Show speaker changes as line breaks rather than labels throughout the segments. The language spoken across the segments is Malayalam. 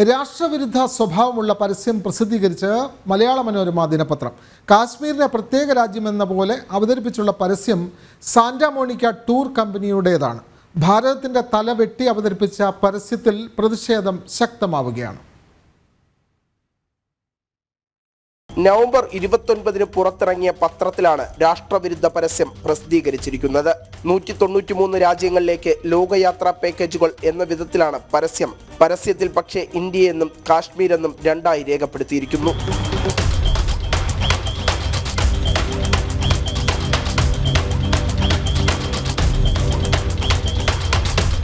രാഷ്ട്രവിരുദ്ധ സ്വഭാവമുള്ള പരസ്യം പ്രസിദ്ധീകരിച്ച് മലയാള മനോരമ ദിനപത്രം. കാശ്മീരിനെ പ്രത്യേക രാജ്യമെന്ന പോലെ അവതരിപ്പിച്ചുള്ള പരസ്യം സാന്റാ മോണിക്ക ടൂർ കമ്പനിയുടേതാണ്. ഭാരതത്തിൻ്റെ തല വെട്ടി അവതരിപ്പിച്ച പരസ്യത്തിൽ പ്രതിഷേധം ശക്തമാവുകയാണ്.
നവംബർ 29 പുറത്തിറങ്ങിയ പത്രത്തിലാണ് രാഷ്ട്രവിരുദ്ധ പരസ്യം പ്രസിദ്ധീകരിച്ചിരിക്കുന്നത്. 193 രാജ്യങ്ങളിലേക്ക് ലോകയാത്രാ പാക്കേജുകൾ എന്ന വിധത്തിലാണ് പരസ്യം. പരസ്യത്തിൽ പക്ഷേ ഇന്ത്യയെന്നും കാശ്മീരെന്നും രണ്ടായി രേഖപ്പെടുത്തിയിരിക്കുന്നു.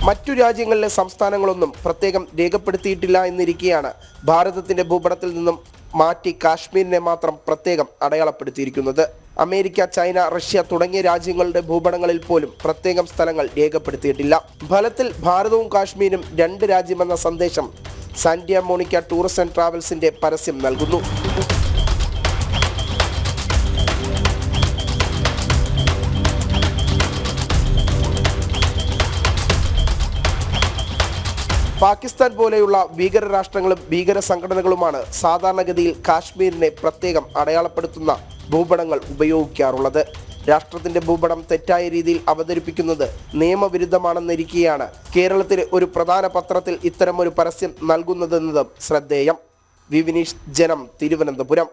മറ്റു രാജ്യങ്ങളിലെ സംസ്ഥാനങ്ങളൊന്നും പ്രത്യേകം രേഖപ്പെടുത്തിയിട്ടില്ല എന്നിരിക്കെയാണ് ഭാരതത്തിന്റെ ഭൂപടത്തിൽ നിന്നും മാറ്റി കാശ്മീരിനെ മാത്രം പ്രത്യേകം അടയാളപ്പെടുത്തിയിരിക്കുന്നത്. അമേരിക്ക, ചൈന, റഷ്യ തുടങ്ങിയ രാജ്യങ്ങളുടെ ഭൂപടങ്ങളിൽ പോലും പ്രത്യേകം സ്ഥലങ്ങൾ രേഖപ്പെടുത്തിയിട്ടില്ല. ഫലത്തിൽ ഭാരതവും കാശ്മീരും രണ്ട് രാജ്യമെന്ന സന്ദേശം സാന്റാ മോണിക്ക ടൂറിസ്റ്റ് ആൻഡ് ട്രാവൽസിന്റെ പരസ്യം നൽകുന്നു. പാകിസ്ഥാൻ പോലെയുള്ള ഭീകര രാഷ്ട്രങ്ങളും ഭീകര സംഘടനകളുമാണ് സാധാരണഗതിയിൽ കാശ്മീരിനെ പ്രത്യേകം അടയാളപ്പെടുത്തുന്ന ഭൂപടങ്ങൾ ഉപയോഗിക്കാറുള്ളത്. രാഷ്ട്രത്തിന്റെ ഭൂപടം തെറ്റായ രീതിയിൽ അവതരിപ്പിക്കുന്നത് നിയമവിരുദ്ധമാണെന്നിരിക്കെയാണ് കേരളത്തിലെ ഒരു പ്രധാന പത്രത്തിൽ ഇത്തരമൊരു പരസ്യം നൽകുന്നതെന്നതും ശ്രദ്ധേയം. വിനീഷ്, ജനം, തിരുവനന്തപുരം.